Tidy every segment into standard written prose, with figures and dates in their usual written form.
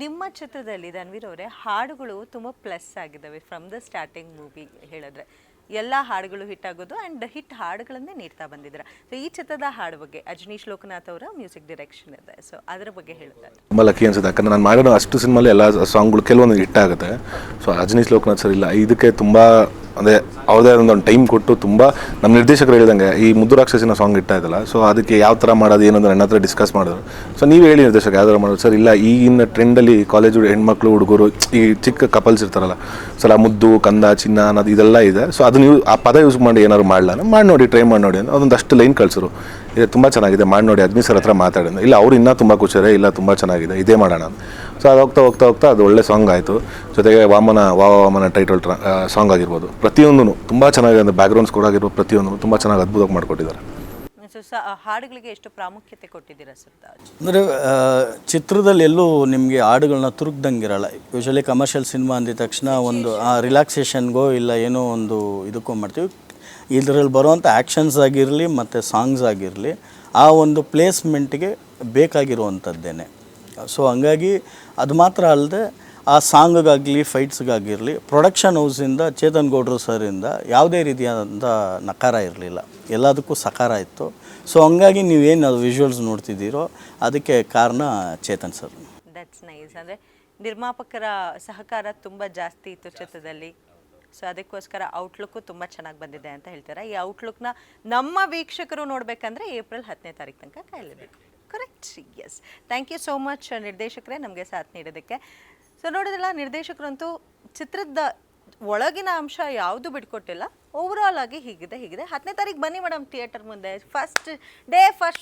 ನಿಮ್ಮ ಚಿತ್ರದಲ್ಲಿ ಧನ್ವೀರ್ ಅವರೇ ಹಾಡುಗಳು ತುಂಬ ಪ್ಲಸ್ ಆಗಿದ್ದಾವೆ ಫ್ರಮ್ ದ ಸ್ಟಾರ್ಟಿಂಗ್ ಮೂವಿ ಹೇಳಿದ್ರೆ ಎಲ್ಲ ಹಾಡುಗಳು ಹಿಟ್ ಆಗೋದು ಆ್ಯಂಡ್ ಹಿಟ್ ಹಾಡುಗಳನ್ನೇ ನೀಡ್ತಾ ಬಂದಿದ್ದೀರಾ. ಸೊ ಈ ಚಿತ್ರದ ಹಾಡು ಬಗ್ಗೆ ಅಜನೀಶ್ ಲೋಕನಾಥ್ ಅವರ ಮ್ಯೂಸಿಕ್ ಡೈರೆಕ್ಷನ್ ಇದೆ. ಸೊ ಅದರ ಬಗ್ಗೆ ಹೇಳ್ತಾರೆ. ತುಂಬ ಲಕ್ಕಿ ಅನ್ಸುತ್ತೆ, ಯಾಕಂದ್ರೆ ನಾನು ಮಾಡಿರೋ ಅಷ್ಟು ಸಿನಿಮಾಲಿ ಎಲ್ಲ ಸಾಂಗ್ಗಳು ಕೆಲವೊಂದು ಹಿಟ್ ಆಗುತ್ತೆ. ಸೊ ಅಜನೀಶ್ ಲೋಕನಾಥ್ ಸರ್ ಇಲ್ಲ, ಇದಕ್ಕೆ ತುಂಬ ಅಂದರೆ ಅವ್ರದ್ದೇ ಒಂದು ಟೈಮ್ ಕೊಟ್ಟು ತುಂಬ ನಮ್ಮ ನಿರ್ದೇಶಕರು ಹೇಳಿದಂಗೆ ಈ ಮುದ್ದು ರಾಕ್ಷಸಿನ ಸಾಂಗ್ ಇಟ್ಟಾಯ್ತಲ್ಲ, ಸೊ ಅದಕ್ಕೆ ಯಾವ ಥರ ಮಾಡೋದು ಏನಂದ್ರೆ ನನ್ನ ಹತ್ರ ಡಿಸ್ಕಸ್ ಮಾಡಿದ್ರು. ಸೊ ನೀವು ಹೇಳಿ ನಿರ್ದೇಶಕ ಯಾವ ಥರ ಮಾಡೋದು ಸರ್? ಇಲ್ಲ, ಈಗಿನ ಟ್ರೆಂಡಲ್ಲಿ ಕಾಲೇಜು ಹೆಣ್ಮಕ್ಳು ಹುಡುಗರು ಈ ಚಿಕ್ಕ ಕಪಲ್ಸ್ ಇರ್ತಾರಲ್ಲ, ಸಲ ಮುದ್ದು ಕಂದ ಚಿನ್ನ ಅನ್ನೋದು ಇದೆಲ್ಲ ಇದೆ. ಸೊ ಅದು ನೀವು ಆ ಪದ ಯೂಸ್ ಮಾಡಿ ಏನಾದ್ರು ಮಾಡಲ್ಲ, ಮಾಡಿ ನೋಡಿ, ಟ್ರೈ ಮಾಡಿ ನೋಡಿ ಅಂತ ಅದೊಂದಷ್ಟು ಲೈನ್ ಕಳಿಸಿರು. ಇದು ತುಂಬ ಚೆನ್ನಾಗಿದೆ, ಮಾಡಿ ನೋಡಿ. ಅಜ್ಮೀರ್ ಸರ್ ಹತ್ರ ಮಾತಾಡಿದ, ಇಲ್ಲ ಅವ್ರು ಇನ್ನೂ ತುಂಬ ಖುಷಿಯಾರೆ, ಇಲ್ಲ ತುಂಬ ಚೆನ್ನಾಗಿದೆ, ಇದೇ ಮಾಡೋಣ. ಸೊ ಅದು ಹೋಗ್ತಾ ಅದು ಒಳ್ಳೆ ಸಾಂಗ್ ಆಯಿತು. ಜೊತೆಗೆ ವಾಮನ ಟೈಟಲ್ ಸಾಂಗ್ ಆಗಿರ್ಬೋದು, ಪ್ರತಿಯೊಂದೂ ತುಂಬ ಚೆನ್ನಾಗಿದೆ. ಅಂದರೆ ಬ್ಯಾಕ್ಗ್ರೌಂಡ್ ಸ್ಕೋರ್ ಆಗಿರ್ಬೋದು, ಪ್ರತಿಯೊಂದು ತುಂಬ ಚೆನ್ನಾಗಿ ಅದ್ಭುತವಾಗಿ ಮಾಡಿಕೊಟ್ಟಿದ್ದಾರೆ. ಹಾಡುಗಳಿಗೆ ಎಷ್ಟು ಪ್ರಾಮುಖ್ಯತೆ ಕೊಟ್ಟಿದ್ದೀರಾ ಸರ್? ಅಂದರೆ ಚಿತ್ರದಲ್ಲಿ ಎಲ್ಲೂ ನಿಮಗೆ ಹಾಡುಗಳನ್ನ ತುರುಕ್ದಂಗಿರಲ್ಲ. ಯೂಶಲಿ ಕಮರ್ಷಿಯಲ್ ಸಿನಿಮಾ ಅಂದಿದ ತಕ್ಷಣ ಒಂದು ರಿಲ್ಯಾಕ್ಸೇಷನ್ಗೋ ಇಲ್ಲ ಏನೋ ಒಂದು ಇದಕ್ಕೋ ಮಾಡ್ತೀವಿ. ಇದರಲ್ಲಿ ಬರುವಂಥ ಆ್ಯಕ್ಷನ್ಸ್ ಆಗಿರಲಿ ಮತ್ತು ಸಾಂಗ್ಸ್ ಆಗಿರಲಿ ಆ ಒಂದು ಪ್ಲೇಸ್ಮೆಂಟ್ಗೆ ಬೇಕಾಗಿರುವಂಥದ್ದೇನೆ. ಸೊ ಹಂಗಾಗಿ ಅದು ಮಾತ್ರ ಅಲ್ಲದೆ ಆ ಸಾಂಗ್ಗಾಗಲಿ ಫೈಟ್ಸ್ಗಾಗಿರಲಿ ಪ್ರೊಡಕ್ಷನ್ ಹೌಸಿಂದ ಚೇತನ್ ಗೌಡ್ರು ಸರಿಂದ ಯಾವುದೇ ರೀತಿಯಾದಂಥ ನಕಾರ ಇರಲಿಲ್ಲ, ಎಲ್ಲದಕ್ಕೂ ಸಕಾರ ಇತ್ತು. ಸೊ ಹಂಗಾಗಿ ನೀವೇನು ವಿಜುವಲ್ಸ್ ನೋಡ್ತಿದ್ದೀರೋ ಅದಕ್ಕೆ ಕಾರಣ ಚೇತನ್ ಸರ್. That's nice. ಅಂದರೆ ನಿರ್ಮಾಪಕರ ಸಹಕಾರ ತುಂಬ ಜಾಸ್ತಿ ಇತ್ತು ಚಿತ್ರದಲ್ಲಿ. ಸೊ ಅದಕ್ಕೋಸ್ಕರ ಔಟ್ಲುಕ್ಕು ತುಂಬ ಚೆನ್ನಾಗಿ ಬಂದಿದೆ ಅಂತ ಹೇಳ್ತಾರೆ. ಈ ಔಟ್ಲುಕ್ನ ನಮ್ಮ ವೀಕ್ಷಕರು ನೋಡಬೇಕಂದ್ರೆ ಏಪ್ರಿಲ್ 10ನೇ ತಾರೀಕು ತನಕ ಕಾಯಲೇಬೇಕು. Correct? Yes. Thank you so much ನಿರ್ದೇಶಕರೇ ನಮಗೆ ಸಾಥ್ ನೀಡೋದಕ್ಕೆ. ಸೊ ನೋಡೋದಿಲ್ಲ, ನಿರ್ದೇಶಕರಂತೂ ಚಿತ್ರದ ಒಳಗಿನ ಅಂಶ ಯಾವುದು ಬಿಟ್ಕೊಟ್ಟಿಲ್ಲ. ಓವರಾಲ್ ಆಗಿ ಹೀಗಿದೆ 10ನೇ ತಾರೀಕು ಬನ್ನಿ ಮೇಡಮ್ ಥಿಯೇಟರ್ ಮುಂದೆ, ಫಸ್ಟ್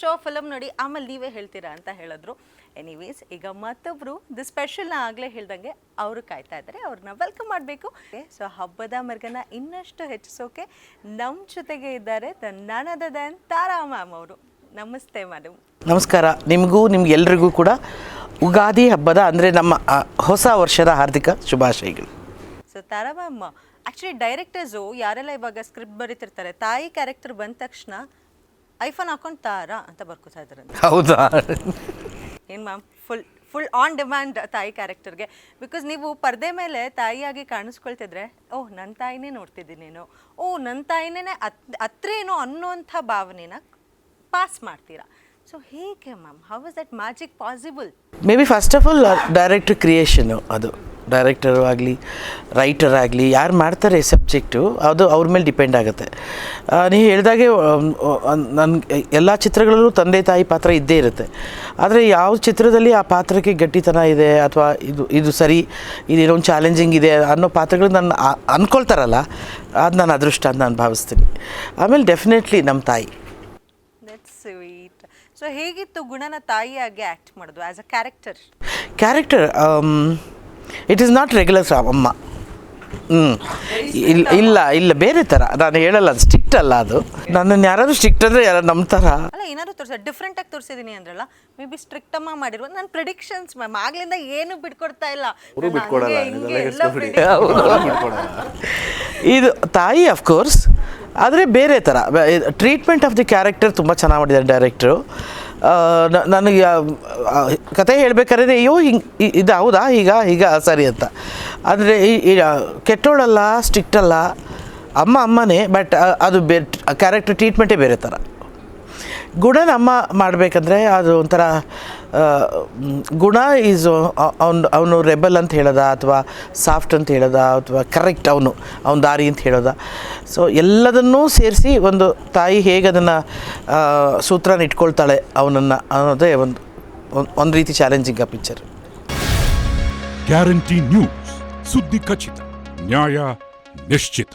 ಶೋ ಫಿಲಮ್ ನೋಡಿ, ಆಮೇಲೆ ನೀವೇ ಹೇಳ್ತೀರಾ ಅಂತ ಹೇಳಿದ್ರು. ಎನಿವೇಸ್, ಈಗ ಮತ್ತೊಬ್ಬರು ದಿ ಸ್ಪೆಷಲ್ನ ಆಗಲೇ ಹೇಳ್ದಂಗೆ ಅವರು ಕಾಯ್ತಾ ಇದ್ದಾರೆ, ಅವ್ರನ್ನ ವೆಲ್ಕಮ್ ಮಾಡಬೇಕು. ಸೊ ಹಬ್ಬದ ಮರ್ಗನ ಇನ್ನಷ್ಟು ಹೆಚ್ಚಿಸೋಕೆ ನಮ್ಮ ಜೊತೆಗೆ ಇದ್ದಾರೆ ನನ್ ಅದರ್ ದೆನ್ ತಾರಾ ಮ್ಯಾಮ್ ಅವರು. ನಮಸ್ತೆ ಮೇಡಮ್. ನಮಸ್ಕಾರ. ನಿಮಗೆಲ್ರಿಗೂ ಕೂಡ ಉಗಾದಿ ಹಬ್ಬದ ಅಂದರೆ ನಮ್ಮ ಹೊಸ ವರ್ಷದ ಹಾರ್ದಿಕ ಶುಭಾಶಯಗಳು. ಸೊ ತಾರಾ ಮ್ಯಾಮ್, ಆ್ಯಕ್ಚುಲಿ ಡೈರೆಕ್ಟರ್ಸು ಯಾರೆಲ್ಲ ಇವಾಗ ಸ್ಕ್ರಿಪ್ಟ್ ಬರೀತಿರ್ತಾರೆ, ತಾಯಿ ಕ್ಯಾರೆಕ್ಟರ್ ಬಂದ ತಕ್ಷಣ ಐಫೋನ್ ಹಾಕೊಂಡು ತಾರಾ ಅಂತ ಬರ್ಕೋತಾ ಇದ್ದಾರೆ. ಹೌದಾ? ಏನು ಮ್ಯಾಮ್, ಫುಲ್ ಆನ್ ಡಿಮ್ಯಾಂಡ್ ತಾಯಿ ಕ್ಯಾರೆಕ್ಟರ್ಗೆ. ಬಿಕಾಸ್ ನೀವು ಪರದೆ ಮೇಲೆ ತಾಯಿಯಾಗಿ ಕಾಣಿಸ್ಕೊಳ್ತಿದ್ರೆ, ಓಹ್ ನನ್ನ ತಾಯಿನೇ ನೋಡ್ತಿದ್ದೀನೇನೋ, ಓಹ್ ನನ್ನ ತಾಯಿನೇ ಹತ್ರೇನೋ ಅನ್ನೋಂಥ ಭಾವನೆನ ಪಾಸ್ ಮಾಡ್ತೀರಾ. ಸೊ ಹೇಗೆ ma'am, how is that magic possible? Maybe first of all director creation. ಅದು ಡೈರೆಕ್ಟರು ಆಗಲಿ ರೈಟರ್ ಆಗಲಿ ಯಾರು ಮಾಡ್ತಾರೆ ಸಬ್ಜೆಕ್ಟು, ಅದು ಅವ್ರ ಮೇಲೆ ಡಿಪೆಂಡ್ ಆಗುತ್ತೆ. ನೀವು ಹೇಳಿದಾಗೆ ನನ್ನ ಎಲ್ಲ ಚಿತ್ರಗಳಲ್ಲೂ ತಂದೆ ತಾಯಿ ಪಾತ್ರ ಇದ್ದೇ ಇರುತ್ತೆ. ಆದರೆ ಯಾವ ಚಿತ್ರದಲ್ಲಿ ಆ ಪಾತ್ರಕ್ಕೆ ಗಟ್ಟಿತನ ಇದೆ ಅಥವಾ ಇದು ಸರಿ, ಇದೇನೋ ಒಂದು ಚಾಲೆಂಜಿಂಗ್ ಇದೆ ಅನ್ನೋ ಪಾತ್ರಗಳು ನಾನು ಅಂದ್ಕೊಳ್ತಾರಲ್ಲ, ಅದು ನಾನು ಅದೃಷ್ಟ ಅಂತ ನಾನು ಭಾವಿಸ್ತೀನಿ. ಆಮೇಲೆ ಡೆಫಿನೆಟ್ಲಿ ನಮ್ಮ ತಾಯಿ. That's sweet. ಸೊ ಹೇಗಿತ್ತು ಗುಣನ ತಾಯಿಯಾಗಿ ಆ್ಯಕ್ಟ್ ಮಾಡೋದು as a character? It is not regular ಅಮ್ಮ. ಇಲ್ಲ ಬೇರೆ ಥರ. ನಾನು ಹೇಳಲ್ಲ, ಅದು ಸ್ಟ್ರಿಕ್ಟ್ ಅಲ್ಲ. ಅದು ನನ್ನನ್ನು ಯಾರಾದರೂ ಸ್ಟ್ರಿಕ್ಟ್ ಅಂದರೆ ಯಾರು ನಮ್ಮ ಥರ ಅಲ್ಲ, ಏನಾದ್ರು ಡಿಫ್ರೆಂಟಾಗಿ ತೋರಿಸಿದ್ದೀನಿ ಅಂದ್ರಲ್ಲ, ಮೇ ಬಿ ಸ್ಟ್ರಿಕ್ಟ್ ಅಮ್ಮ ಮಾಡಿರುವ ನನ್ನ ಪ್ರಿಡಿಕ್ಷನ್ಸ್ ಮ್ಯಾಮ್ ಆಗ್ಲಿಂದ ಏನು ಬಿಟ್ಕೊಡ್ತಾ ಇಲ್ಲ. ಇದು ತಾಯಿ ಅಫ್ಕೋರ್ಸ್, ಆದರೆ ಬೇರೆ ಥರ ಟ್ರೀಟ್ಮೆಂಟ್ ಆಫ್ ದಿ ಕ್ಯಾರೆಕ್ಟರ್ ತುಂಬ ಚೆನ್ನಾಗಿ ಮಾಡಿದ್ದಾರೆ ಡೈರೆಕ್ಟ್ರು. ನನಗೆ ಕತೆ ಹೇಳ್ಬೇಕಾದ್ರೆ ಅಯ್ಯೋ ಹಿಂಗೆ ಇದು ಹೌದಾ ಈಗ ಸರಿ ಅಂತ. ಅಂದರೆ ಕೆಟ್ಟೋಳಲ್ಲ, ಸ್ಟ್ರಿಕ್ಟ್ ಅಲ್ಲ, ಅಮ್ಮನೇ, ಬಟ್ ಅದು ಕ್ಯಾರೆಕ್ಟರ್ ಟ್ರೀಟ್ಮೆಂಟೇ ಬೇರೆ ಥರ. ಗುಣನ ಅಮ್ಮ ಮಾಡಬೇಕಂದ್ರೆ ಅದು ಒಂಥರ ಗುಣ ಈಸ್ ಅವನು ರೆಬಲ್ ಅಂತ ಹೇಳೋದ ಅಥವಾ ಸಾಫ್ಟ್ ಅಂತ ಹೇಳೋದ ಅಥವಾ ಕರೆಕ್ಟ್ ಅವನ ದಾರಿ ಅಂತ ಹೇಳೋದ. ಸೊ ಎಲ್ಲದನ್ನೂ ಸೇರಿಸಿ ಒಂದು ತಾಯಿ ಹೇಗೆ ಅದನ್ನು ಸೂತ್ರನ ಇಟ್ಕೊಳ್ತಾಳೆ ಅವನನ್ನು ಅನ್ನೋದೇ ಒಂದು ರೀತಿ ಚಾಲೆಂಜಿಂಗ್ ಆ ಪಿಕ್ಚರ್. ಗ್ಯಾರಂಟಿ ನ್ಯೂಸ್, ಸುದ್ದಿ ಖಚಿತ, ನ್ಯಾಯ ನಿಶ್ಚಿತ.